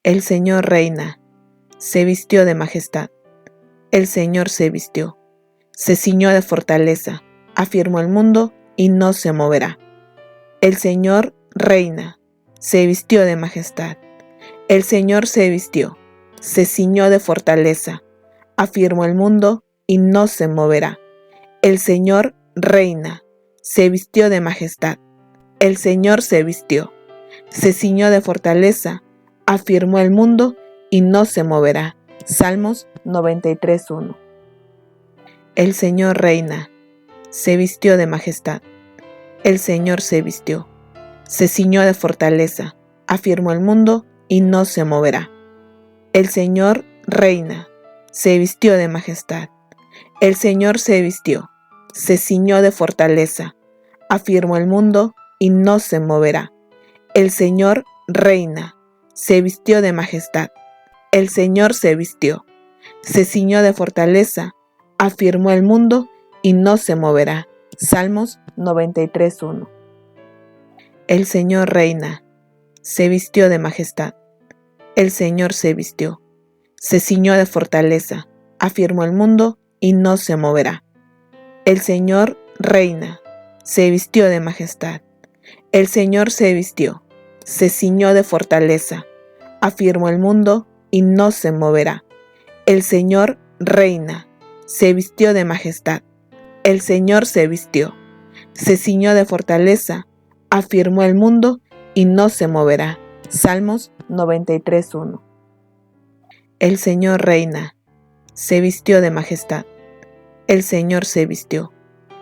El Señor reina, se vistió de majestad. El Señor se vistió, se ciñó de fortaleza, afirmó el mundo y no se moverá. El Señor reina, se vistió de majestad. El Señor se vistió, se ciñó de fortaleza, afirmó el mundo y no se moverá. El Señor reina, se vistió de majestad. El Señor se vistió, se ciñó de fortaleza, afirmó el mundo y no se moverá. Salmos 93:1. El Señor reina, se vistió de majestad. El Señor se vistió, se ciñó de fortaleza, afirmó el mundo y no se moverá. El Señor reina, se vistió de majestad. El Señor se vistió, se ciñó de fortaleza, afirmó el mundo y no se moverá. El Señor reina, se vistió de majestad. El Señor se vistió, se ciñó de fortaleza, afirmó el mundo y no se moverá. Salmos 93:1. El Señor reina, se vistió de majestad. El Señor se vistió, se ciñó de fortaleza, afirmó el mundo y no se moverá. El Señor reina, se vistió de majestad. El Señor se vistió, se ciñó de fortaleza, afirmó el mundo y no se moverá. El Señor reina, se vistió de majestad. El Señor se vistió, se ciñó de fortaleza, afirmó el mundo y no se moverá. Salmos 93:1. El Señor reina, se vistió de majestad. El Señor se vistió,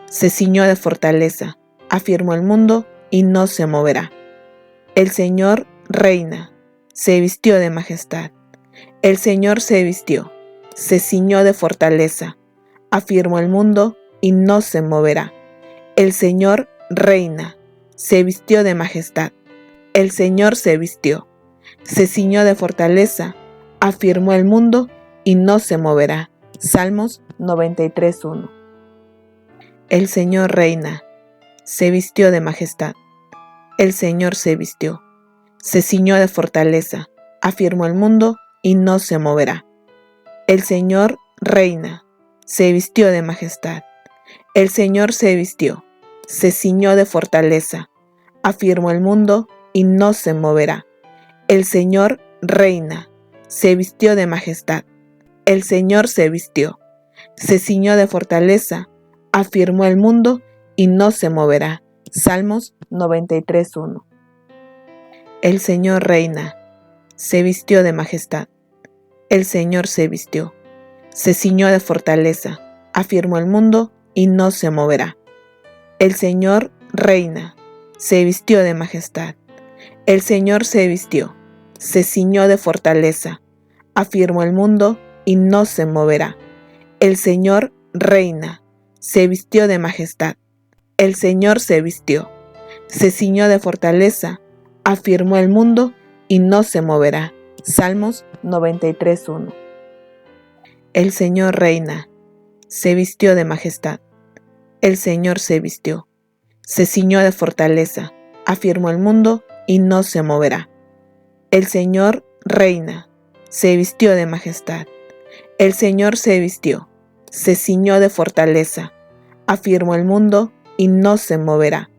se ciñó de fortaleza, afirmó el mundo y no se moverá. El Señor reina, se vistió de majestad. El Señor se vistió, se ciñó de fortaleza, afirmó el mundo y no se moverá. El Señor reina, se vistió de majestad. El Señor se vistió, se ciñó de fortaleza, afirmó el mundo y no se moverá. Salmos 93:1. El Señor reina, se vistió de majestad. El Señor se vistió, se ciñó de fortaleza, afirmó el mundo y no se moverá. El Señor reina, se vistió de majestad. El Señor se vistió, se ciñó de fortaleza, afirmó el mundo y no se moverá. El Señor reina, se vistió de majestad. El Señor se vistió, se ciñó de fortaleza, afirmó el mundo y no se moverá. Salmos 93:1. El Señor reina, se vistió de majestad. El Señor se vistió, se ciñó de fortaleza, afirmó el mundo y no se moverá. El Señor reina, se vistió de majestad. El Señor se vistió, se ciñó de fortaleza, afirmó el mundo y no se moverá. El Señor reina, se vistió de majestad. El Señor se vistió, se ciñó de fortaleza, afirmó el mundo y no se moverá. Salmos 93:1. El Señor reina, se vistió de majestad. El Señor se vistió, se ciñó de fortaleza, afirmó el mundo y no se moverá. El Señor reina, se vistió de majestad. El Señor se vistió, se ciñó de fortaleza, afirmó el mundo y no se moverá.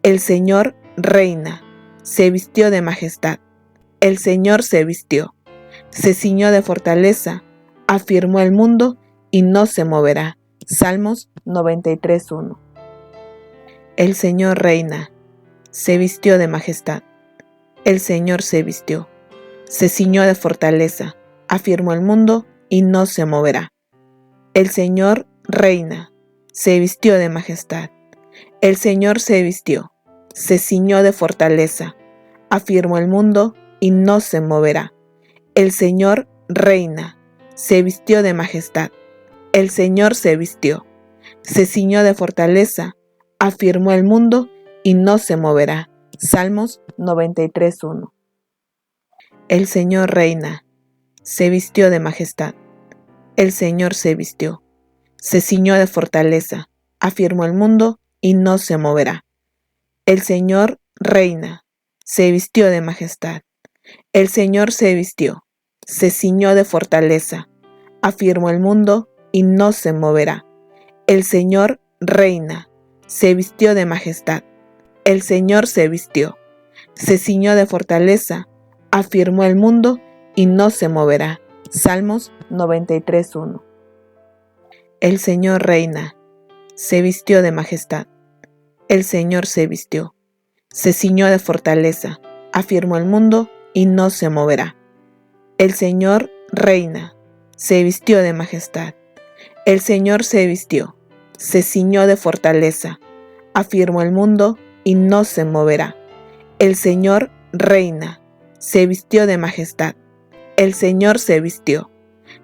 El Señor reina, se vistió de majestad. El Señor se vistió, se ciñó de fortaleza, afirmó el mundo y no se moverá. Salmos 93:1. El Señor reina, se vistió de majestad. El Señor se vistió, se ciñó de fortaleza, afirmó el mundo y no se moverá. El Señor reina, se vistió de majestad. El Señor se vistió, se ciñó de fortaleza, afirmó el mundo y no se moverá. El Señor reina, se vistió de majestad. El Señor se vistió, se ciñó de fortaleza, afirmó el mundo y no se moverá. Salmos 93:1. El Señor reina, se vistió de majestad. El Señor se vistió, se ciñó de fortaleza, afirmó el mundo y no se moverá. El Señor reina, se vistió de majestad. El Señor se vistió, se ciñó de fortaleza, afirmó el mundo y no se moverá. El Señor reina, se vistió de majestad. El Señor se vistió, se ciñó de fortaleza, afirmó el mundo y no se moverá. Salmos 93:1. El Señor reina, se vistió de majestad. El Señor se vistió, se ciñó de fortaleza, afirmó el mundo y no se moverá. El Señor reina, se vistió de majestad. El Señor se vistió, se ciñó de fortaleza, afirmó el mundo y no se moverá. El Señor reina, se vistió de majestad. El Señor se vistió,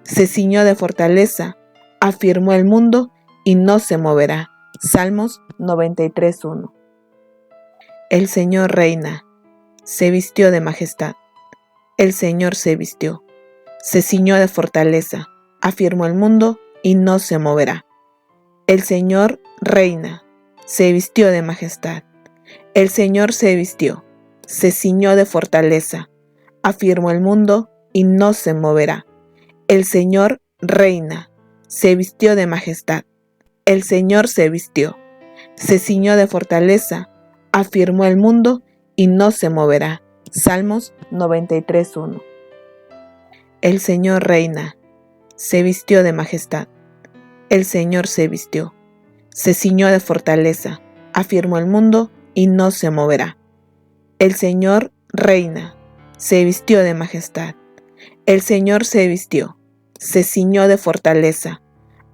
se ciñó de fortaleza, afirmó el mundo y no se moverá. Salmos 93:1. El Señor reina, se vistió de majestad. El Señor se vistió, se ciñó de fortaleza, afirmó el mundo y no se moverá. El Señor reina, se vistió de majestad. El Señor se vistió, se ciñó de fortaleza, afirmó el mundo y no se moverá. El Señor reina, se vistió de majestad. El Señor se vistió, se ciñó de fortaleza, afirmó el mundo y no se moverá. Salmos 93:1. El Señor reina, se vistió de majestad. El Señor se vistió, se ciñó de fortaleza, afirmó el mundo y no se moverá. El Señor reina, se vistió de majestad. El Señor se vistió, se ciñó de fortaleza,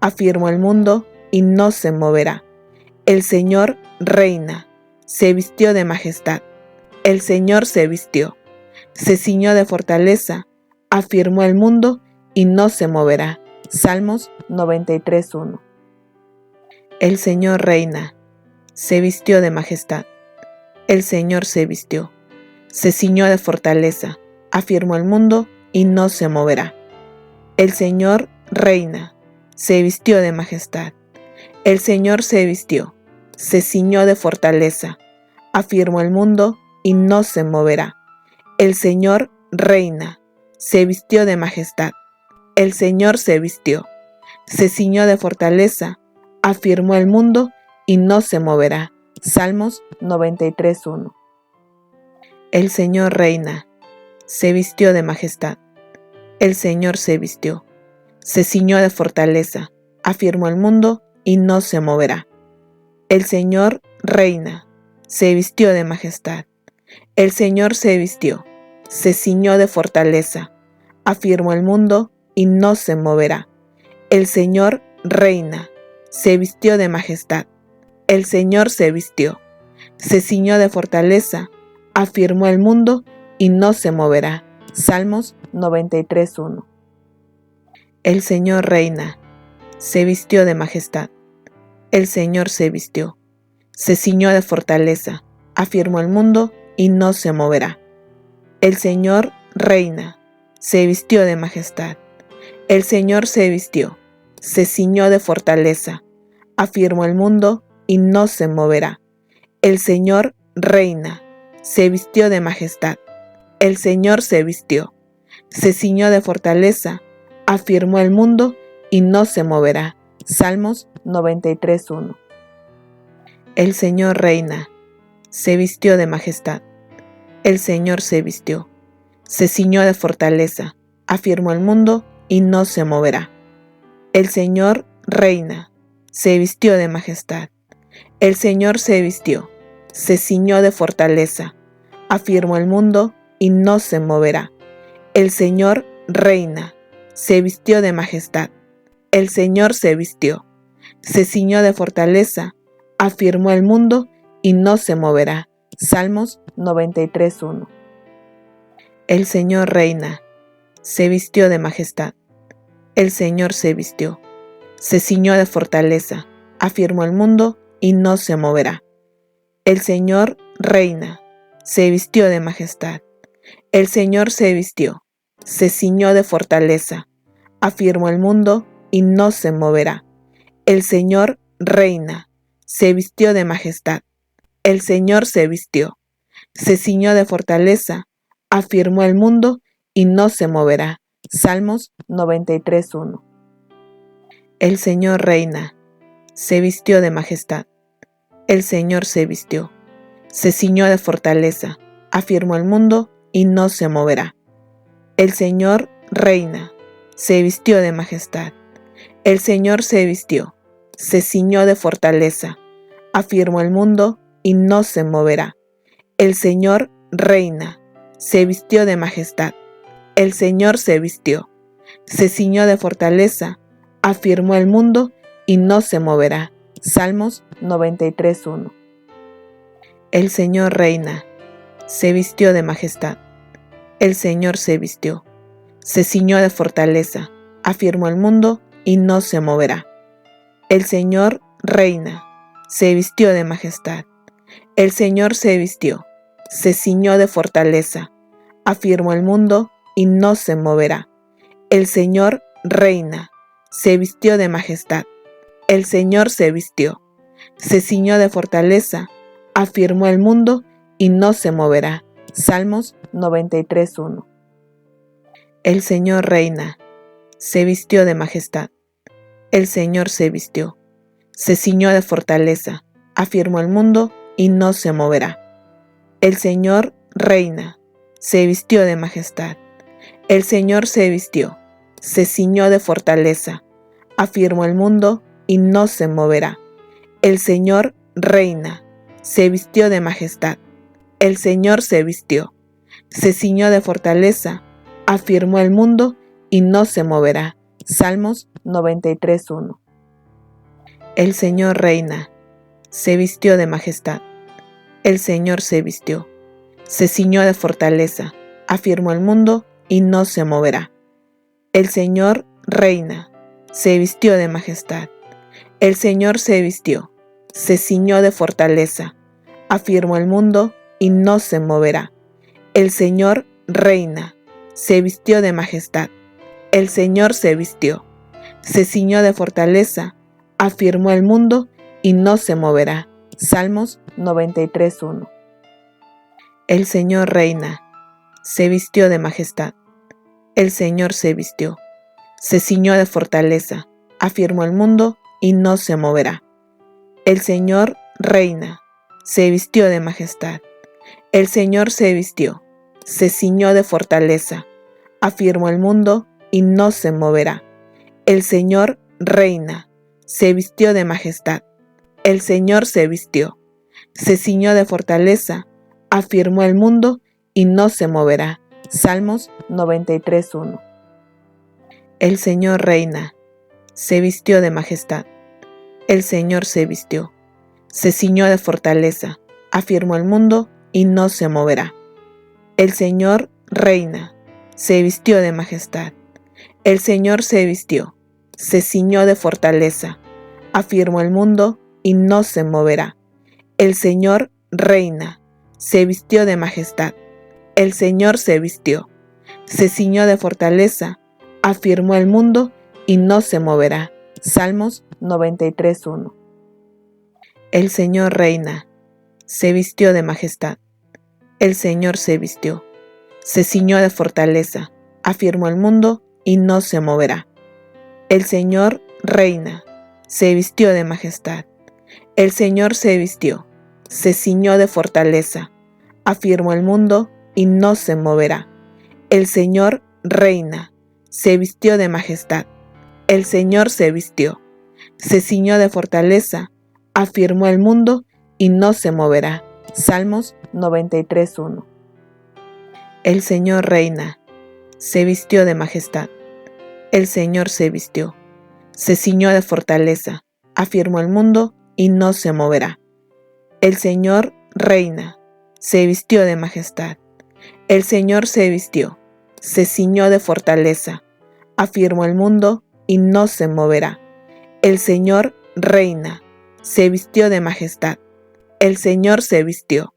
afirmó el mundo y no se moverá. El Señor reina, se vistió de majestad. El Señor se vistió, se ciñó de fortaleza, afirmó el mundo y no se moverá. Salmos 93:1. El Señor reina, se vistió de majestad. El Señor se vistió, se ciñó de fortaleza, afirmó el mundo y no se moverá. El Señor reina, se vistió de majestad. El Señor se vistió, se ciñó de fortaleza, afirmó el mundo y no se moverá. El Señor reina, se vistió de majestad. El Señor se vistió, se ciñó de fortaleza, afirmó el mundo y no se moverá. Salmos 93:1. El Señor reina, se vistió de majestad. El Señor se vistió, se ciñó de fortaleza, afirmó el mundo y no se moverá. El Señor reina, se vistió de majestad. El Señor se vistió, se ciñó de fortaleza, afirmó el mundo y no se moverá. El Señor reina, se vistió de majestad. El Señor se vistió, se ciñó de fortaleza, afirmó el mundo y no se moverá. Salmos 93:1. El Señor reina, se vistió de majestad. El Señor se vistió, se ciñó de fortaleza, afirmó el mundo y no se moverá. El Señor reina, se vistió de majestad. El Señor se vistió, se ciñó de fortaleza, afirmó el mundo y no se moverá. El Señor reina, se vistió de majestad. El Señor se vistió, se ciñó de fortaleza, afirmó el mundo y no se moverá. Salmos 93:1. El Señor reina, se vistió de majestad. El Señor se vistió, se ciñó de fortaleza, afirmó el mundo y no se moverá. El Señor reina, se vistió de majestad. El Señor se vistió, se ciñó de fortaleza, afirmó el mundo y no se moverá. El Señor reina, se vistió de majestad. El Señor se vistió, se ciñó de fortaleza, afirmó el mundo y no se moverá. Salmos 93:1. El Señor reina, se vistió de majestad. El Señor se vistió, se ciñó de fortaleza, afirmó el mundo y no se moverá. El Señor reina, se vistió de majestad. El Señor se vistió, se ciñó de fortaleza, afirmó el mundo y no se moverá. El Señor reina, se vistió de majestad. El Señor se vistió, se ciñó de fortaleza, afirmó el mundo y no se moverá. Salmos 93:1. El Señor reina, se vistió de majestad. El Señor se vistió, se ciñó de fortaleza, afirmó el mundo y no se moverá. El Señor reina, se vistió de majestad. El Señor se vistió, se ciñó de fortaleza, afirmó el mundo y no se moverá. El Señor reina, se vistió de majestad. El Señor se vistió, se ciñó de fortaleza, afirmó el mundo y no se moverá. Salmos 93:1. El Señor reina, se vistió de majestad. El Señor se vistió, se ciñó de fortaleza, afirmó el mundo y no se moverá. El Señor reina, se vistió de majestad. El Señor se vistió, se ciñó de fortaleza, afirmó el mundo y no se moverá. El Señor reina, se vistió de majestad. El Señor se vistió, se ciñó de fortaleza, afirmó el mundo y no se moverá. Salmos 93:1. El Señor reina, se vistió de majestad. El Señor se vistió, se ciñó de fortaleza, afirmó el mundo y no se moverá. El Señor reina, se vistió de majestad. El Señor se vistió, se ciñó de fortaleza, afirmó el mundo y no se moverá. El Señor reina, se vistió de majestad. El Señor se vistió, se ciñó de fortaleza, afirmó el mundo y no se moverá. Salmos 93:1. El Señor reina, se vistió de majestad. El Señor se vistió, se ciñó de fortaleza, afirmó el mundo y no se moverá. El Señor reina, se vistió de majestad. El Señor se vistió, se ciñó de fortaleza, afirmó el mundo y no se moverá. El Señor reina, se vistió de majestad. El Señor se vistió, se ciñó de fortaleza, afirmó el mundo y no se moverá. Salmos 93:1. El Señor reina, se vistió de majestad. El Señor se vistió, se ciñó de fortaleza, afirmó el mundo y no se moverá. El Señor reina, se vistió de majestad. El Señor se vistió, se ciñó de fortaleza, afirmó el mundo y no se moverá. El Señor reina, se vistió de majestad. El Señor se vistió, se ciñó de fortaleza, afirmó el mundo y no se moverá. Salmos 93:1. El Señor reina, se vistió de majestad. El Señor se vistió, se ciñó de fortaleza, afirmó el mundo y no se moverá. El Señor reina, se vistió de majestad. El Señor se vistió, se ciñó de fortaleza, afirmó el mundo y no se moverá. El Señor reina, se vistió de majestad. El Señor se vistió, se ciñó de fortaleza, afirmó el mundo y no se moverá. Salmos 93:1. El Señor reina, se vistió de majestad. El Señor se vistió, se ciñó de fortaleza, afirmó el mundo y no se moverá. El Señor reina, se vistió de majestad. El Señor se vistió, se ciñó de fortaleza, afirmó el mundo y no se moverá. El Señor reina, se vistió de majestad. El Señor se vistió, se ciñó de fortaleza, afirmó el mundo y no se moverá. Salmos 93:1. El Señor reina, se vistió de majestad. El Señor se vistió, se ciñó de fortaleza, afirmó el mundo y no se moverá. El Señor reina, se vistió de majestad. El Señor se vistió, se ciñó de fortaleza, afirmó el mundo y no se moverá. El Señor reina, se vistió de majestad. El Señor se vistió,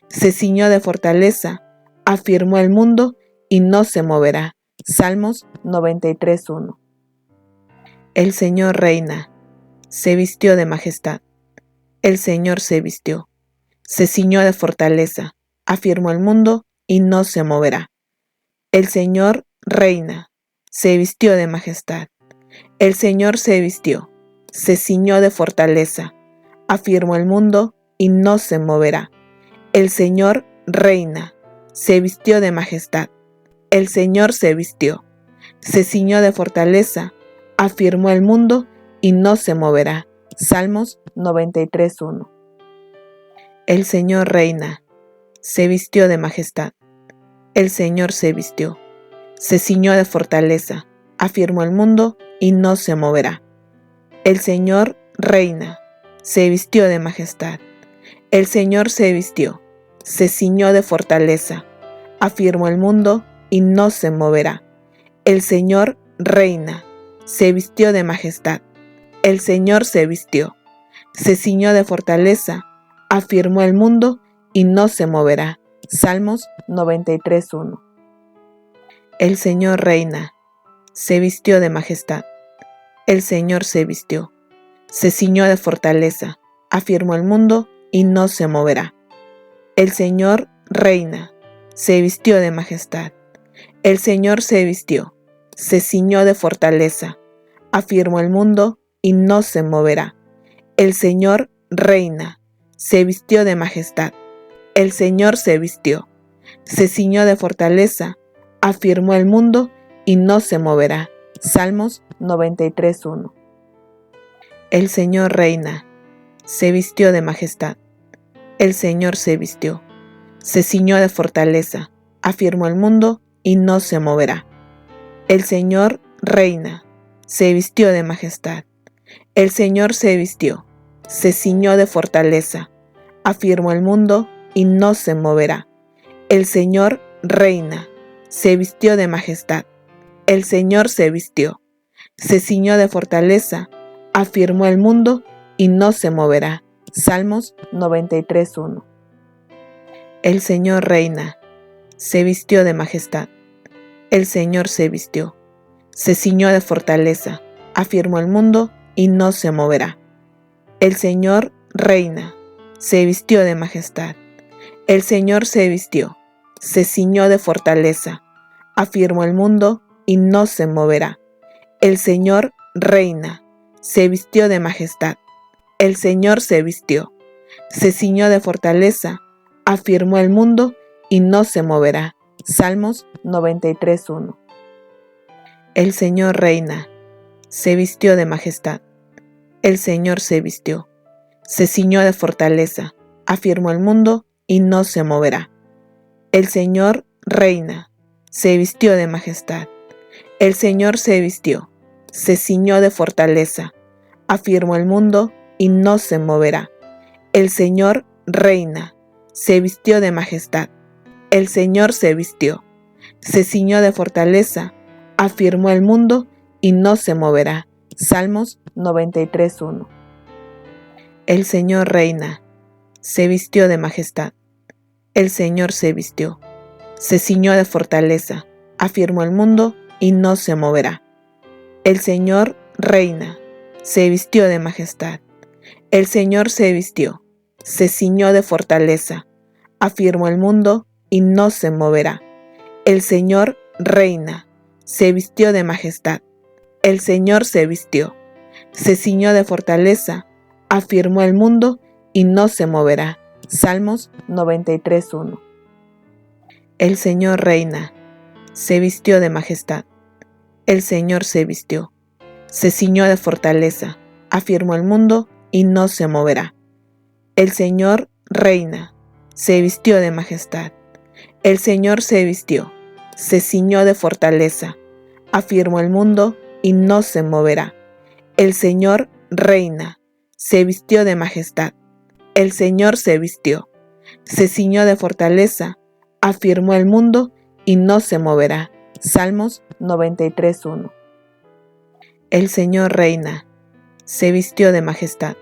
se ciñó de fortaleza, afirmó el mundo y no se moverá. Salmos 93:1. El Señor reina, se vistió de majestad. El Señor se vistió, se ciñó de fortaleza, afirmó el mundo y no se moverá. El Señor reina, se vistió de majestad. El Señor se vistió, se ciñó de fortaleza, afirmó el mundo y no se moverá. El Señor reina, se vistió de majestad. El Señor se vistió, se ciñó de fortaleza, afirmó el mundo y no se moverá. Salmos 93:1. El Señor reina, se vistió de majestad. El Señor se vistió, se ciñó de fortaleza, afirmó el mundo y no se moverá. El Señor reina, se vistió de majestad. El Señor se vistió, se ciñó de fortaleza, afirmó el mundo y no se moverá. El Señor reina, se vistió de majestad. El Señor se vistió, se ciñó de fortaleza, afirmó el mundo y no se moverá. Salmos 93:1. El Señor reina, se vistió de majestad. El Señor se vistió, se ciñó de fortaleza, afirmó el mundo y no se moverá. El Señor reina, se vistió de majestad. El Señor se vistió, se ciñó de fortaleza, afirmó el mundo y no se moverá. El Señor reina, se vistió de majestad. El Señor se vistió, se ciñó de fortaleza, afirmó el mundo y no se moverá. Salmos 93:1. El Señor reina, se vistió de majestad. El Señor se vistió, se ciñó de fortaleza, afirmó el mundo y no se moverá. El Señor reina, se vistió de majestad. El Señor se vistió, se ciñó de fortaleza, afirmó el mundo y no se moverá. El Señor reina, se vistió de majestad. El Señor se vistió, se ciñó de fortaleza, afirmó el mundo y no se moverá. Salmos 93:1. El Señor reina, se vistió de majestad. El Señor se vistió, se ciñó de fortaleza, afirmó el mundo y no se moverá. El Señor reina, se vistió de majestad. El Señor se vistió, se ciñó de fortaleza, afirmó el mundo y no se moverá. El Señor reina, se vistió de majestad. El Señor se vistió, se ciñó de fortaleza, afirmó el mundo y no se moverá. Salmos 93:1. El Señor reina, se vistió de majestad. El Señor se vistió, se ciñó de fortaleza, afirmó el mundo y no se moverá. El Señor reina, se vistió de majestad. El Señor se vistió, se ciñó de fortaleza, afirmó el mundo y no se moverá. El Señor reina, se vistió de majestad. El Señor se vistió, se ciñó de fortaleza, afirmó el mundo y no se moverá. Salmos 93:1. El Señor reina, se vistió de majestad. El Señor se vistió, se ciñó de fortaleza, afirmó el mundo y no se moverá. El Señor reina, se vistió de majestad. El Señor se vistió, se ciñó de fortaleza, afirmó el mundo y no se moverá. El Señor reina, se vistió de majestad. El Señor se vistió, se ciñó de fortaleza, afirmó el mundo y no se moverá. Salmos 93:1. El Señor reina, se vistió de majestad. El Señor se vistió, se ciñó de fortaleza, afirmó el mundo y no se moverá. El Señor reina, se vistió de majestad. El Señor se vistió, se ciñó de fortaleza, afirmó el mundo y no se moverá. El Señor reina, se vistió de majestad. El Señor se vistió, se ciñó de fortaleza, afirmó el mundo y no se moverá. Salmos 93:1. El Señor reina, se vistió de majestad.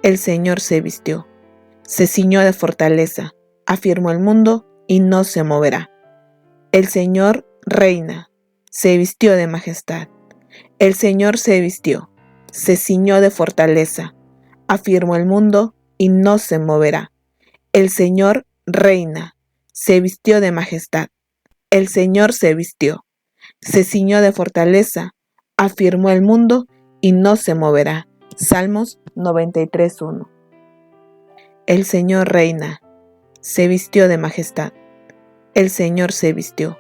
El Señor se vistió, se ciñó de fortaleza, afirmó el mundo y no se moverá. El Señor reina, se vistió de majestad. El Señor se vistió, se ciñó de fortaleza, afirmó el mundo y no se moverá. El Señor reina, se vistió de majestad. El Señor se vistió, se ciñó de fortaleza, afirmó el mundo y no se moverá. Salmos 93:1. El Señor reina, se vistió de majestad. El Señor se vistió,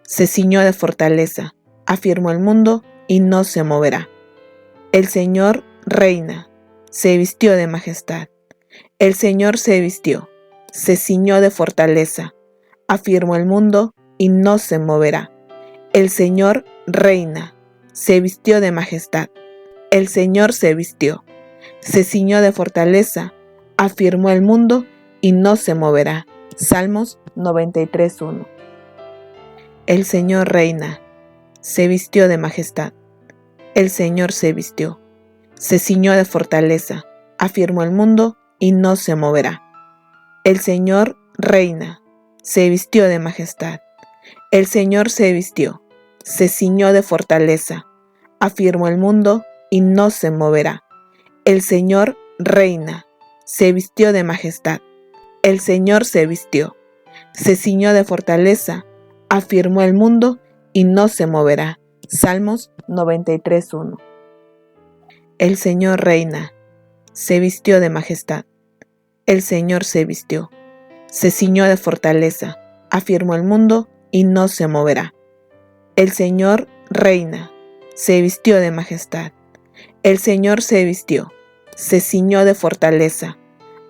se ciñó de fortaleza, afirmó el mundo y no se moverá. El Señor reina, se vistió de majestad. El Señor se vistió, se ciñó de fortaleza, afirmó el mundo y no se moverá. El Señor reina, se vistió de majestad. El Señor se vistió, se ciñó de fortaleza, afirmó el mundo y no se moverá. Salmos 93:1. El Señor reina, se vistió de majestad. El Señor se vistió, se ciñó de fortaleza, afirmó el mundo y no se moverá. El Señor reina, se vistió de majestad. El Señor se vistió, se ciñó de fortaleza, afirmó el mundo y no se moverá. El Señor reina, se vistió de majestad. El Señor se vistió, se ciñó de fortaleza, afirmó el mundo y no se moverá. Salmos 93:1. El Señor reina, se vistió de majestad. El Señor se vistió, se ciñó de fortaleza, afirmó el mundo y no se moverá. El Señor reina, se vistió de majestad. El Señor se vistió, se ciñó de fortaleza,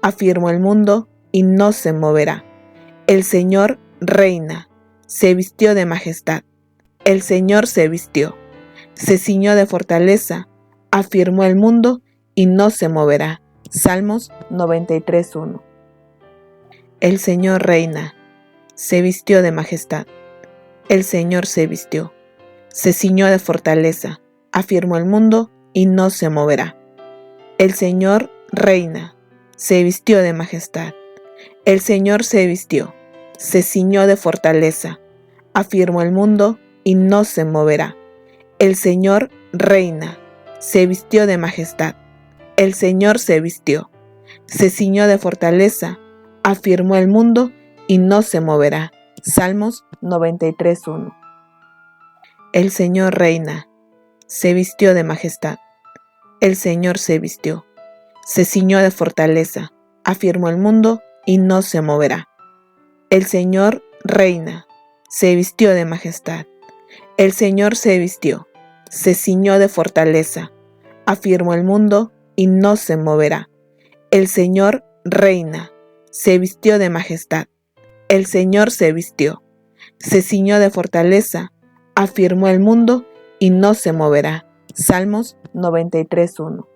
afirmó el mundo y no se moverá. El Señor reina, se vistió de majestad. El Señor se vistió, se ciñó de fortaleza, afirmó el mundo y no se moverá. Salmos 93:1. El Señor reina, se vistió de majestad. El Señor se vistió, se ciñó de fortaleza, afirmó el mundo y no se moverá. El Señor reina, se vistió de majestad. El Señor se vistió, se ciñó de fortaleza, afirmó el mundo y no se moverá. El Señor reina, se vistió de majestad. El Señor se vistió, se ciñó de fortaleza, afirmó el mundo y no se moverá. Salmos 93:1. El Señor reina, se vistió de majestad. El Señor se vistió, se ciñó de fortaleza, afirmó el mundo y no se moverá. El Señor reina, se vistió de majestad. El Señor se vistió, se ciñó de fortaleza, afirmó el mundo y no se moverá. El Señor reina, se vistió de majestad. El Señor se vistió, se ciñó de fortaleza, afirmó el mundo y no se moverá. Salmos 93:1.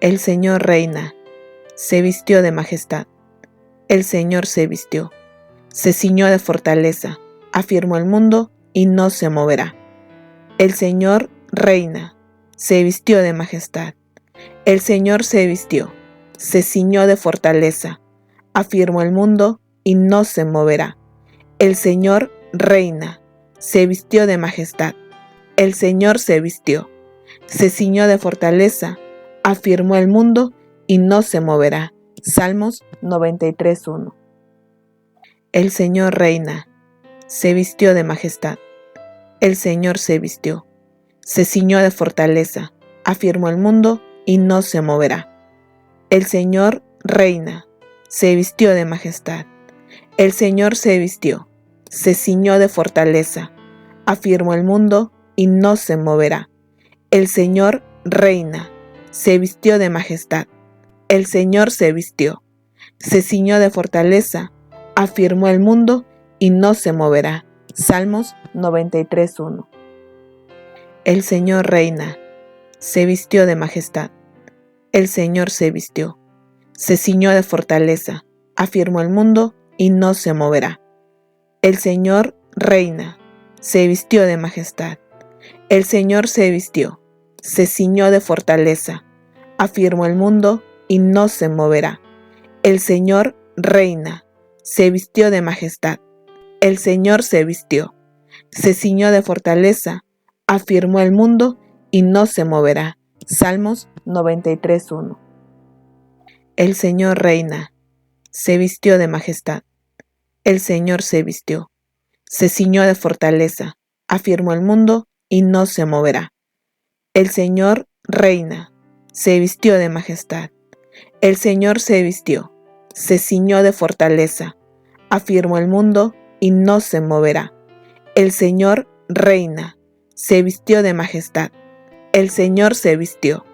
El Señor reina, se vistió de majestad. El Señor se vistió, se ciñó de fortaleza, afirmó el mundo y no se moverá. El Señor reina, se vistió de majestad. El Señor se vistió, se ciñó de fortaleza, afirmó el mundo y no se moverá. El Señor reina, se vistió de majestad. El Señor se vistió, se ciñó de fortaleza, afirmó el mundo y no se moverá. Salmos 93:1. El Señor reina, se vistió de majestad. El Señor se vistió, se ciñó de fortaleza, afirmó el mundo y no se moverá. El Señor reina, se vistió de majestad. El Señor se vistió, se ciñó de fortaleza, afirmó el mundo y no se moverá. El Señor reina, se vistió de majestad. El Señor se vistió, se ciñó de fortaleza, afirmó el mundo y no se moverá. Salmos 93:1. El Señor reina, se vistió de majestad. El Señor se vistió, se ciñó de fortaleza, afirmó el mundo y no se moverá. El Señor reina, se vistió de majestad. El Señor se vistió, se ciñó de fortaleza, afirmó el mundo y no se moverá. El Señor reina, se vistió de majestad. El Señor se vistió, se ciñó de fortaleza, afirmó el mundo y no se moverá. Salmos 93:1. El Señor reina, se vistió de majestad. El Señor se vistió, se ciñó de fortaleza, afirmó el mundo y no se moverá. El Señor reina, se vistió de majestad. El Señor se vistió, se ciñó de fortaleza, afirmó el mundo y no se moverá. El Señor reina, se vistió de majestad. El Señor se vistió,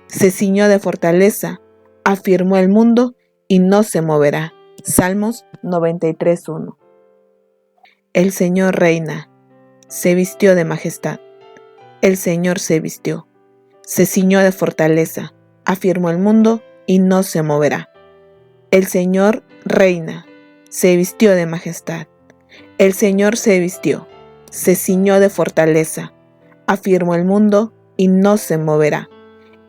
se ciñó de fortaleza, afirmó el mundo y no se moverá. Salmos 93:1. El Señor reina, se vistió de majestad. El Señor se vistió, se ciñó de fortaleza, afirmó el mundo y no se moverá. El Señor reina, se vistió de majestad. El Señor se vistió, se ciñó de fortaleza, afirmó el mundo y no se moverá.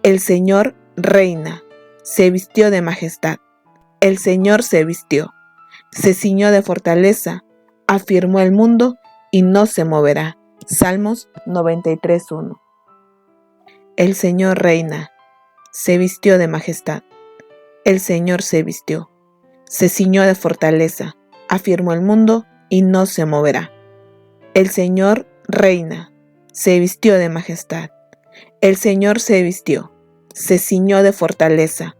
El Señor reina, se vistió de majestad. El Señor se vistió, se ciñó de fortaleza, afirmó el mundo y no se moverá. Salmos 93:1. El Señor reina, se vistió de majestad. El Señor se vistió, se ciñó de fortaleza, afirmó el mundo y no se moverá. El Señor reina, se vistió de majestad. El Señor se vistió, se ciñó de fortaleza,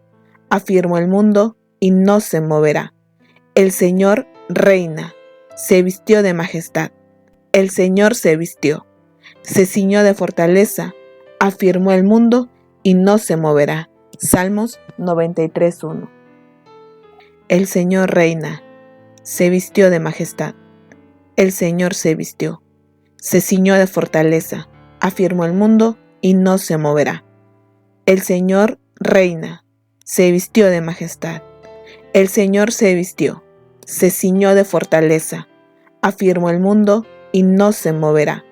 afirmó el mundo y no se moverá. El Señor reina, se vistió de majestad. El Señor se vistió, se ciñó de fortaleza, afirmó el mundo y no se moverá. Salmos 93:1. El Señor reina, se vistió de majestad. El Señor se vistió, se ciñó de fortaleza, afirmó el mundo y no se moverá. El Señor reina, se vistió de majestad. El Señor se vistió, se ciñó de fortaleza, afirmó el mundo y no se moverá.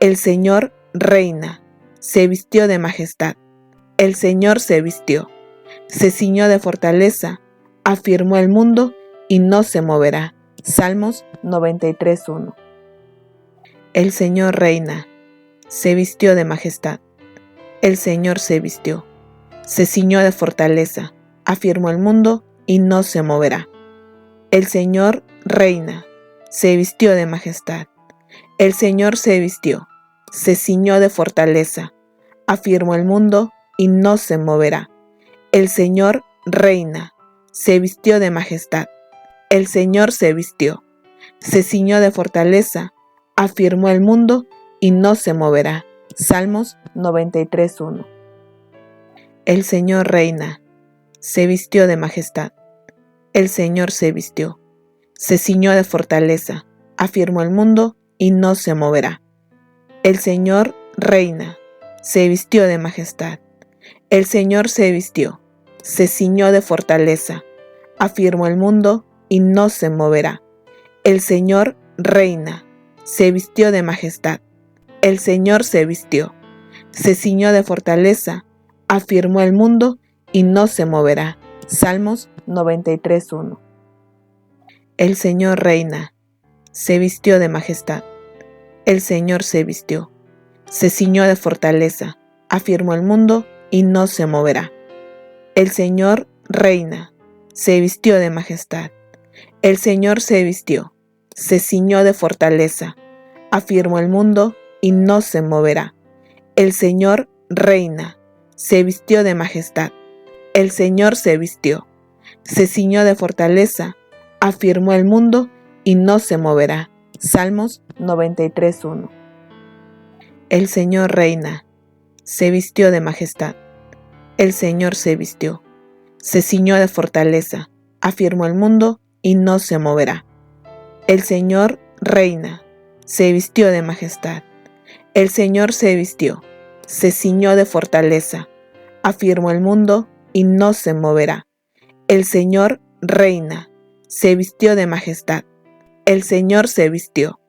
El Señor reina, se vistió de majestad. El Señor se vistió, se ciñó de fortaleza, afirmó el mundo y no se moverá. Salmos 93:1. El Señor reina, se vistió de majestad. El Señor se vistió, se ciñó de fortaleza, afirmó el mundo y no se moverá. El Señor reina, se vistió de majestad. El Señor se vistió, se ciñó de fortaleza, afirmó el mundo y no se moverá. El Señor reina, se vistió de majestad. El Señor se vistió, se ciñó de fortaleza, afirmó el mundo y no se moverá. Salmos 93:1. El Señor reina, se vistió de majestad. El Señor se vistió, se ciñó de fortaleza, afirmó el mundo y no se moverá. El Señor reina, se vistió de majestad. El Señor se vistió, se ciñó de fortaleza, afirmó el mundo y no se moverá. El Señor reina, se vistió de majestad. El Señor se vistió, se ciñó de fortaleza, afirmó el mundo y no se moverá. Salmos 93:1. El Señor reina, se vistió de majestad. El Señor se vistió, se ciñó de fortaleza, afirmó el mundo y no se moverá. El Señor reina, se vistió de majestad. El Señor se vistió, se ciñó de fortaleza, afirmó el mundo y no se moverá. El Señor reina, se vistió de majestad. El Señor se vistió, se ciñó de fortaleza, afirmó el mundo y no se moverá. Salmos 93:1. El Señor reina, se vistió de majestad. El Señor se vistió, se ciñó de fortaleza, afirmó el mundo y no se moverá. El Señor reina, se vistió de majestad. El Señor se vistió, se ciñó de fortaleza, afirmó el mundo y no se moverá. El Señor reina, se vistió de majestad. El Señor se vistió,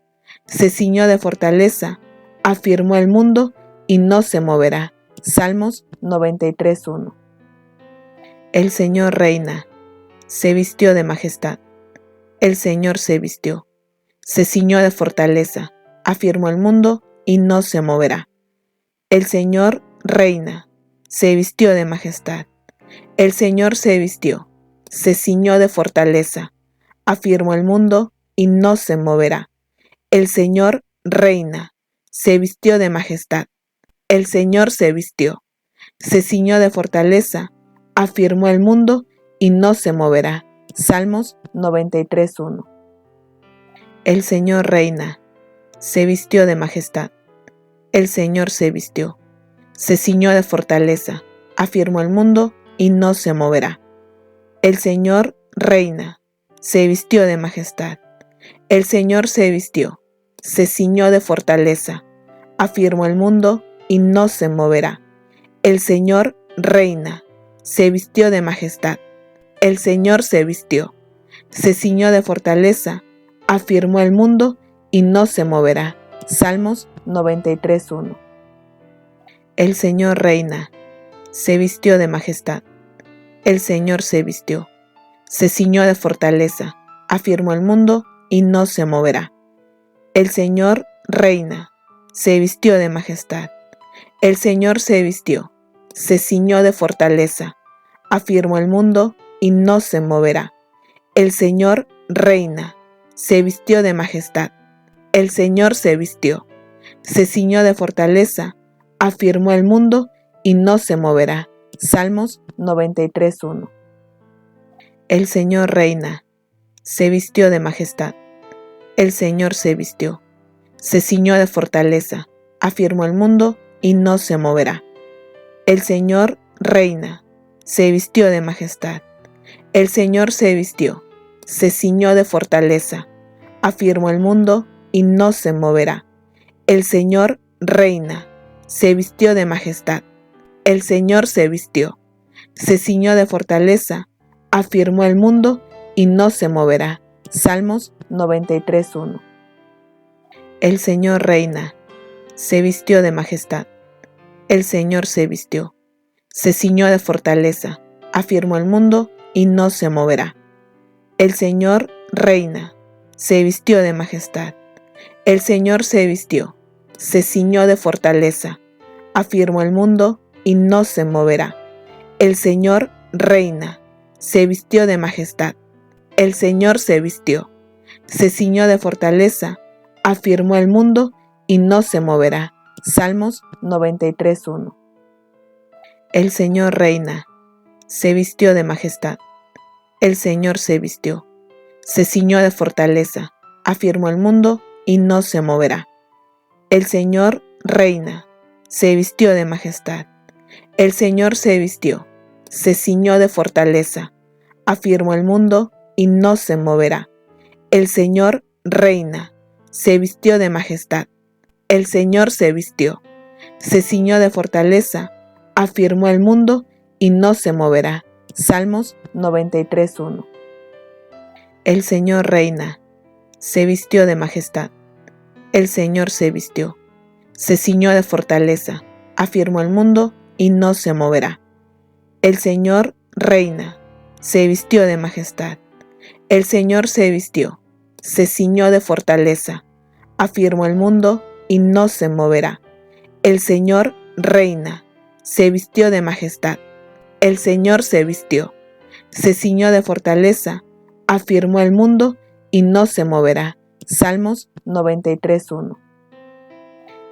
se ciñó de fortaleza, afirmó el mundo y no se moverá. Salmos 93:1. El Señor reina, se vistió de majestad. El Señor se vistió, se ciñó de fortaleza, afirmó el mundo y no se moverá. El Señor reina, se vistió de majestad. El Señor se vistió, se ciñó de fortaleza, afirmó el mundo y no se moverá. El Señor reina, se vistió de majestad. El Señor se vistió, se ciñó de fortaleza, afirmó el mundo y no se moverá. Salmos 93:1. El Señor reina, se vistió de majestad. El Señor se vistió, se ciñó de fortaleza, afirmó el mundo y no se moverá. El Señor reina, se vistió de majestad. El Señor se vistió, se ciñó de fortaleza, afirmó el mundo y no se moverá. El Señor reina, se vistió de majestad. El Señor se vistió, se ciñó de fortaleza, afirmó el mundo y no se moverá. Salmos 93:1. El Señor reina, se vistió de majestad. El Señor se vistió, se ciñó de fortaleza, afirmó el mundo y no se moverá. El Señor reina, se vistió de majestad. El Señor se vistió, se ciñó de fortaleza, afirmó el mundo y no se moverá. El Señor reina, se vistió de majestad. El Señor se vistió, se ciñó de fortaleza, afirmó el mundo y no se moverá. Salmos 93:1. El Señor reina, se vistió de majestad. El Señor se vistió, se ciñó de fortaleza, afirmó el mundo y no se moverá. El Señor reina, se vistió de majestad. El Señor se vistió, se ciñó de fortaleza, afirmó el mundo y no se moverá. El Señor reina, se vistió de majestad. El Señor se vistió, se ciñó de fortaleza, afirmó el mundo y no se moverá. Salmos 93:1. El Señor reina, se vistió de majestad. El Señor se vistió, se ciñó de fortaleza, afirmó el mundo y no se moverá. El Señor reina, se vistió de majestad. El Señor se vistió, se ciñó de fortaleza, afirmó el mundo y no se moverá. El Señor reina, se vistió de majestad. El Señor se vistió, se ciñó de fortaleza, afirmó el mundo y no se moverá. Salmos 93:1. El Señor reina, se vistió de majestad. El Señor se vistió, se ciñó de fortaleza, afirmó el mundo y no se moverá. El Señor reina, se vistió de majestad. El Señor se vistió, se ciñó de fortaleza, afirmó el mundo y no se moverá. El Señor reina, se vistió de majestad. El Señor se vistió, se ciñó de fortaleza, afirmó el mundo y no se moverá. Salmos 93:1. El Señor reina, se vistió de majestad. El Señor se vistió, se ciñó de fortaleza, afirmó el mundo y no se moverá. El Señor reina, se vistió de majestad. El Señor se vistió, se ciñó de fortaleza, afirmó el mundo y no se moverá. El Señor reina, se vistió de majestad. El Señor se vistió, se ciñó de fortaleza, afirmó el mundo y no se moverá. Salmos 93:1.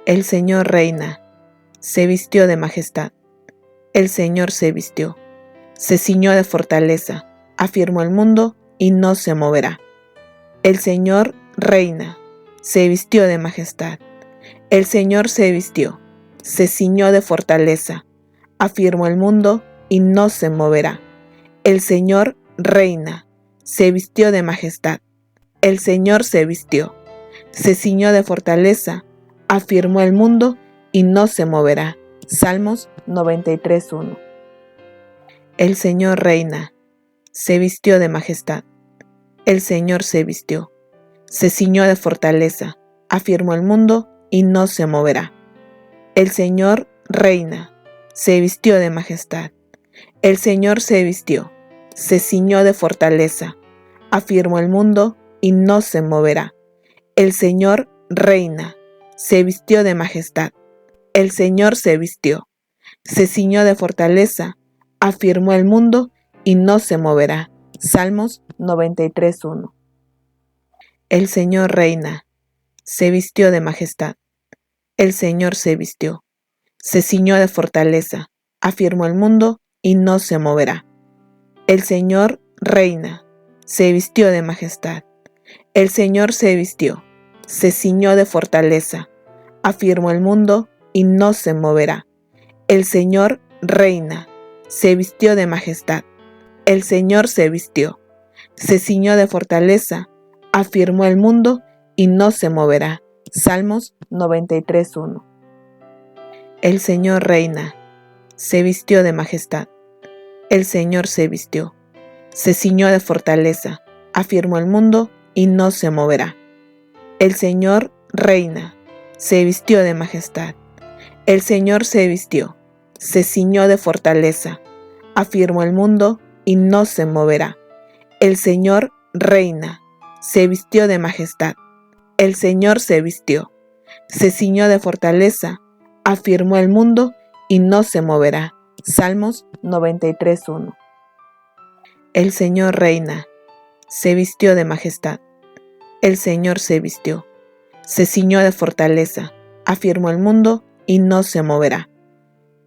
El Señor reina, se vistió de majestad. El Señor se vistió, se ciñó de fortaleza, afirmó el mundo y no se moverá. El Señor reina, se vistió de majestad. El Señor se vistió, se ciñó de fortaleza, afirmó el mundo y no se moverá. El Señor reina, se vistió de majestad. El Señor se vistió, se ciñó de fortaleza, afirmó el mundo y no se moverá. Salmos 93:1. El Señor reina, se vistió de majestad. El Señor se vistió, se ciñó de fortaleza, afirmó el mundo y no se moverá. El Señor reina, se vistió de majestad. El Señor se vistió, se ciñó de fortaleza, afirmó el mundo y no se moverá. El Señor reina, se vistió de majestad. El Señor se vistió, se ciñó de fortaleza, afirmó el mundo y no se moverá. Salmos 93:1. El Señor reina, se vistió de majestad. El Señor se vistió, se ciñó de fortaleza, afirmó el mundo y no se moverá. El Señor reina, se vistió de majestad. El Señor se vistió, se ciñó de fortaleza, afirmó el mundo y no se moverá. El Señor reina, se vistió de majestad. El Señor se vistió, se ciñó de fortaleza, afirmó el mundo y no se moverá. Salmos 93:1. El Señor reina, se vistió de majestad. El Señor se vistió, se ciñó de fortaleza, afirmó el mundo y no se moverá. El Señor reina, se vistió de majestad. El Señor se vistió, se ciñó de fortaleza, afirmó el mundo y no se moverá. El Señor reina, se vistió de majestad. El Señor se vistió, se ciñó de fortaleza, afirmó el mundo y no se moverá. Salmos 93:1. El Señor reina, se vistió de majestad. El Señor se vistió, se ciñó de fortaleza, afirmó el mundo y no se moverá.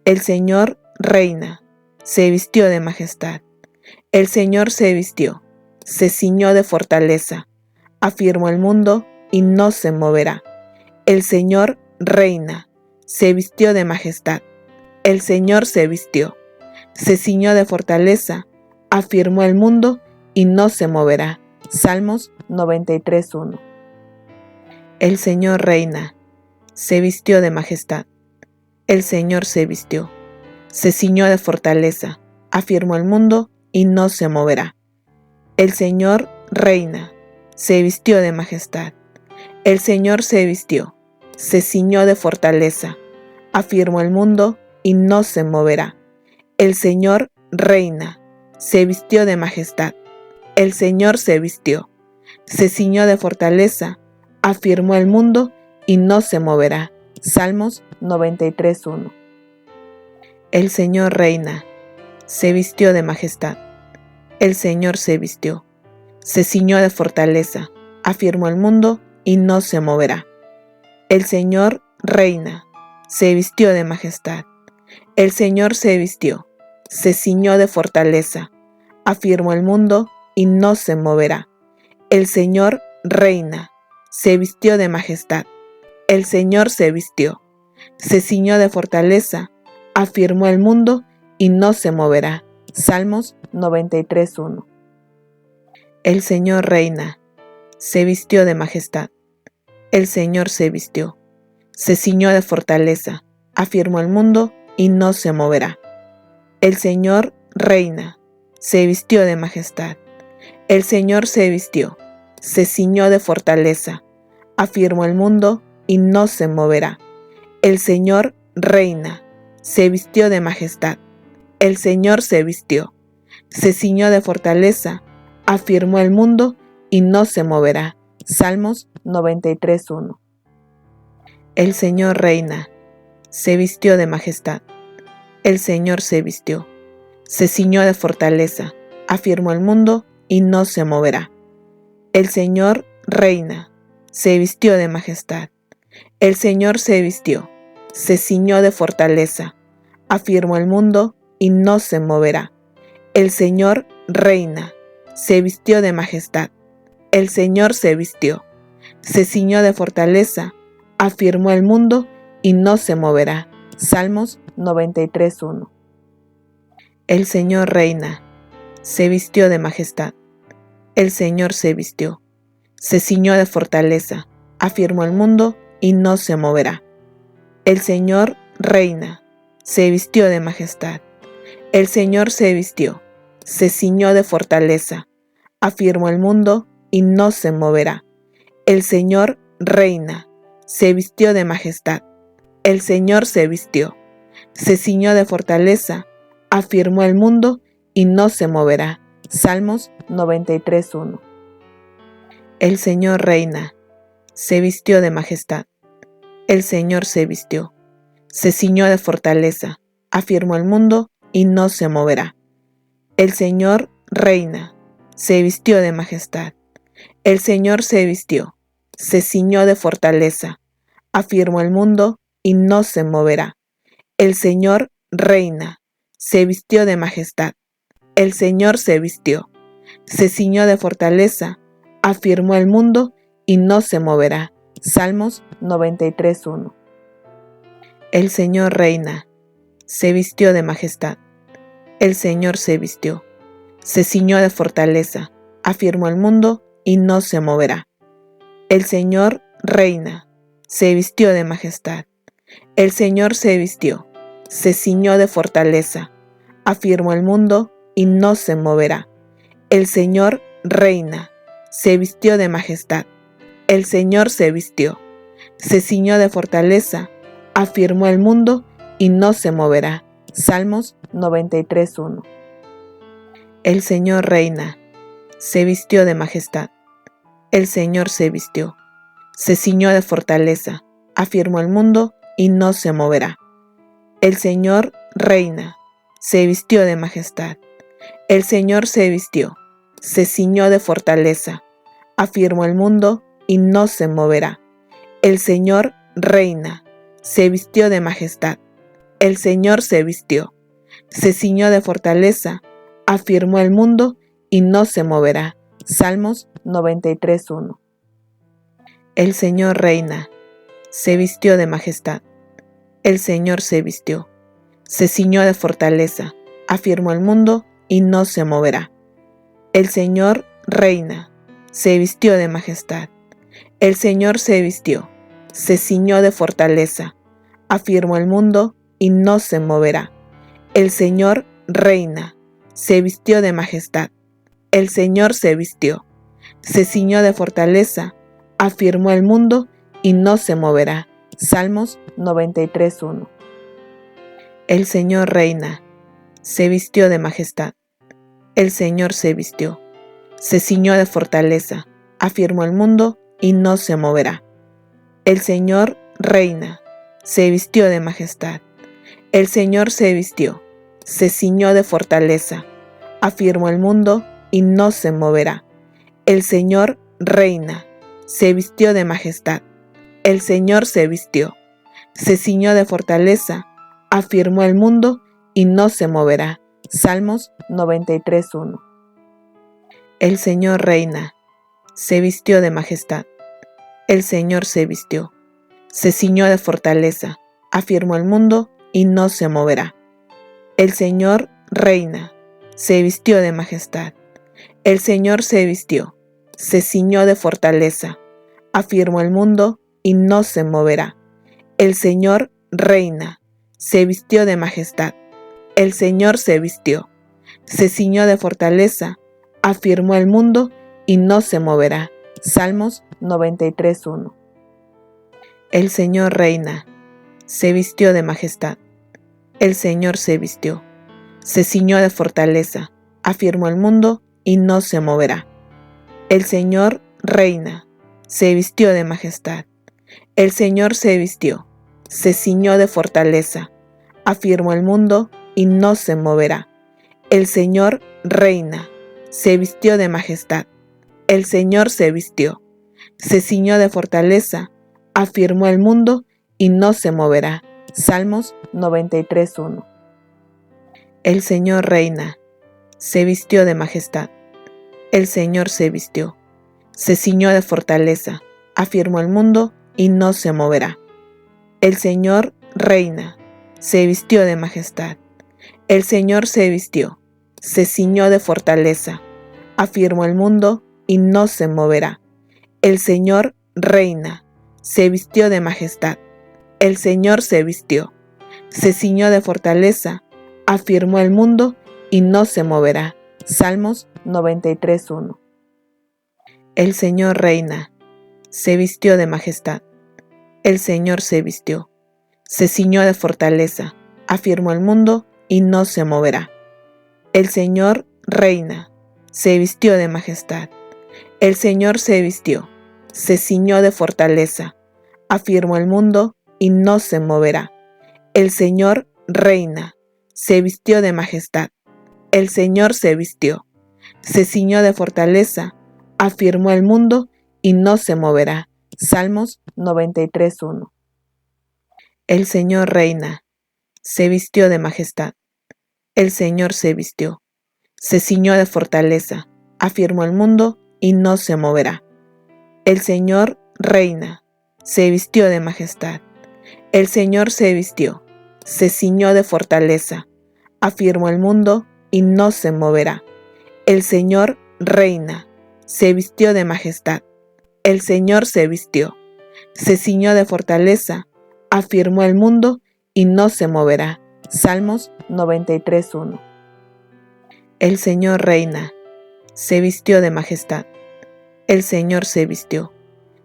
El Señor reina, se vistió de majestad. El Señor se vistió, se ciñó de fortaleza, afirmó el mundo y no se moverá. El Señor reina, se vistió de majestad. El Señor se vistió, se ciñó de fortaleza, afirmó el mundo y no se moverá. Salmos 93:1. El Señor reina, se vistió de majestad. El Señor se vistió, se ciñó de fortaleza, afirmó el mundo y no se moverá. El Señor reina, se vistió de majestad. El Señor se vistió, se ciñó de fortaleza, afirmó el mundo y no se moverá. El Señor reina, se vistió de majestad. El Señor se vistió, se ciñó de fortaleza, afirmó el mundo y no se moverá. Salmos 93:1. El Señor reina, se vistió de majestad. El Señor se vistió, se ciñó de fortaleza, afirmó el mundo y no se moverá. El Señor reina, se vistió de majestad. El Señor se vistió, se ciñó de fortaleza, afirmó el mundo y no se moverá. El Señor reina, se vistió de majestad. El Señor se vistió, se ciñó de fortaleza, afirmó el mundo y no se moverá. Salmos 93:1. El Señor reina, se vistió de majestad. El Señor se vistió, se ciñó de fortaleza, afirmó el mundo y no se moverá. El Señor reina, se vistió de majestad. El Señor se vistió, se ciñó de fortaleza, afirmó el mundo y no se moverá. El Señor reina, se vistió de majestad. El Señor se vistió, se ciñó de fortaleza, afirmó el mundo y no se moverá. Salmos 93:1. El Señor reina, se vistió de majestad. El Señor se vistió, se ciñó de fortaleza, afirmó el mundo y no se moverá. El Señor reina, se vistió de majestad. El Señor se vistió, se ciñó de fortaleza, afirmó el mundo y no se moverá. El Señor reina, se vistió de majestad. El Señor se vistió, se ciñó de fortaleza, afirmó el mundo y no se moverá. Salmos 93:1. El Señor reina, se vistió de majestad. El Señor se vistió, se ciñó de fortaleza, afirmó el mundo y no se moverá. El Señor reina, se vistió de majestad. El Señor se vistió, se ciñó de fortaleza, afirmó el mundo y no se moverá. El Señor reina, se vistió de majestad. El Señor se vistió, se ciñó de fortaleza, afirmó el mundo y no se moverá. Salmos 93:1. El Señor reina, se vistió de majestad. El Señor se vistió, se ciñó de fortaleza, afirmó el mundo y no se moverá. El Señor reina, se vistió de majestad. El Señor se vistió, se ciñó de fortaleza, afirmó el mundo y no se moverá. El Señor reina, se vistió de majestad. El Señor se vistió, se ciñó de fortaleza, afirmó el mundo y no se moverá. Salmos 93:1. El Señor reina, se vistió de majestad. El Señor se vistió, se ciñó de fortaleza, afirmó el mundo y no se moverá. El Señor reina, se vistió de majestad. El Señor se vistió, se ciñó de fortaleza, afirmó el mundo y no se moverá. El Señor reina, se vistió de majestad. El Señor se vistió, se ciñó de fortaleza, afirmó el mundo y no se moverá. Salmos 93:1. El Señor reina, se vistió de majestad. El Señor se vistió, se ciñó de fortaleza, afirmó el mundo y no se moverá. El Señor reina, se vistió de majestad. El Señor se vistió, se ciñó de fortaleza, afirmó el mundo y no se moverá. El Señor reina, se vistió de majestad. El Señor se vistió, se ciñó de fortaleza, afirmó el mundo y no se moverá. Salmos 93:1. El Señor reina, se vistió de majestad. El Señor se vistió, se ciñó de fortaleza, afirmó el mundo y no se moverá. El Señor reina, se vistió de majestad. El Señor se vistió, se ciñó de fortaleza, afirmó el mundo y no se moverá. El Señor reina, se vistió de majestad. El Señor se vistió, se ciñó de fortaleza, afirmó el mundo y no se moverá. Salmos 93:1. El Señor reina, se vistió de majestad. El Señor se vistió, se ciñó de fortaleza, afirmó el mundo y no se moverá. El Señor reina, se vistió de majestad. El Señor se vistió, se ciñó de fortaleza, afirmó el mundo y no se moverá. El Señor reina, se vistió de majestad. El Señor se vistió, se ciñó de fortaleza, afirmó el mundo y no se moverá. Salmos 93:1. El Señor reina, se vistió de majestad. El Señor se vistió, se ciñó de fortaleza, afirmó el mundo y no se moverá. El Señor reina, se vistió de majestad. El Señor se vistió, se ciñó de fortaleza, afirmó el mundo y no se moverá. El Señor reina, se vistió de majestad. El Señor se vistió, se ciñó de fortaleza, afirmó el mundo y no se moverá. Salmos 93:1. El Señor reina, se vistió de majestad. El Señor se vistió, se ciñó de fortaleza, afirmó el mundo y no se moverá. El Señor reina, se vistió de majestad. El Señor se vistió, se ciñó de fortaleza, afirmó el mundo y no se moverá. El Señor reina, se vistió de majestad. El Señor se vistió, se ciñó de fortaleza, afirmó el mundo y no se moverá. Salmos 93:1. El Señor reina, se vistió de majestad. El Señor se vistió, se ciñó de fortaleza, afirmó el mundo y no se moverá. El Señor reina, se vistió de majestad. El Señor se vistió, se ciñó de fortaleza, afirmó el mundo y no se moverá. El Señor reina, se vistió de majestad. El Señor se vistió, se ciñó de fortaleza, afirmó el mundo y no se moverá. Salmos 93:1. El Señor reina, se vistió de majestad. El Señor se vistió, se ciñó de fortaleza, afirmó el mundo y no se moverá. El Señor reina, se vistió de majestad. El Señor se vistió, se ciñó de fortaleza, afirmó el mundo y no se moverá. El Señor reina, se vistió de majestad. El Señor se vistió, se ciñó de fortaleza, afirmó el mundo y no se moverá. Salmos 93:1. El Señor reina, se vistió de majestad. El Señor se vistió, se ciñó de fortaleza, afirmó el mundo y no se moverá. El Señor reina, se vistió de majestad. El Señor se vistió, se ciñó de fortaleza, afirmó el mundo y no se moverá. El Señor reina, se vistió de majestad. El Señor se vistió, se ciñó de fortaleza, afirmó el mundo y no se moverá. Salmos 93:1. El Señor reina, se vistió de majestad. El Señor se vistió,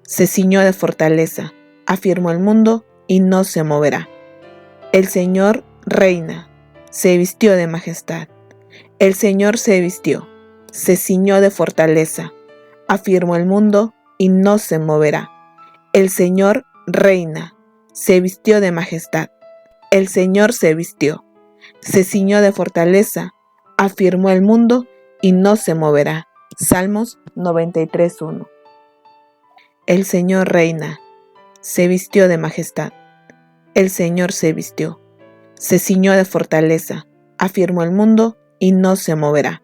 se ciñó de fortaleza, afirmó el mundo y no se moverá. El Señor reina, se vistió de majestad. El Señor se vistió, se ciñó de fortaleza, afirmó el mundo y no se moverá. El Señor reina, se vistió de majestad. El Señor se vistió, se ciñó de fortaleza, afirmó el mundo y no se moverá. Salmos 93:1. El Señor reina, se vistió de majestad. El Señor se vistió, se ciñó de fortaleza, afirmó el mundo y no se moverá.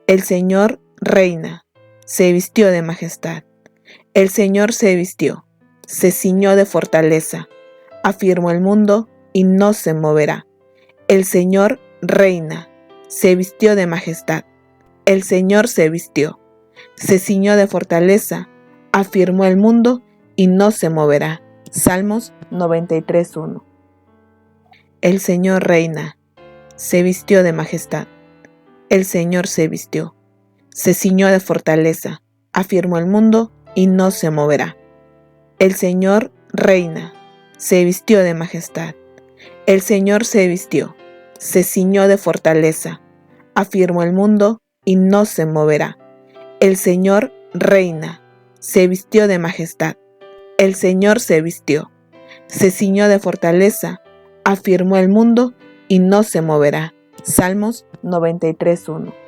El Señor reina, se vistió de majestad. El Señor se vistió, se ciñó de fortaleza, afirmó el mundo y no se moverá. El Señor reina, se vistió de majestad. El Señor se vistió, se ciñó de fortaleza, afirmó el mundo y no se moverá. Salmos 93:1. El Señor reina, se vistió de majestad. El Señor se vistió, se ciñó de fortaleza, afirmó el mundo y no se moverá. El Señor reina, se vistió de majestad. El Señor se vistió, se ciñó de fortaleza, afirmó el mundo y no se moverá. El Señor reina, se vistió de majestad. El Señor se vistió, se ciñó de fortaleza, afirmó el mundo y no se moverá. Salmos 93:1.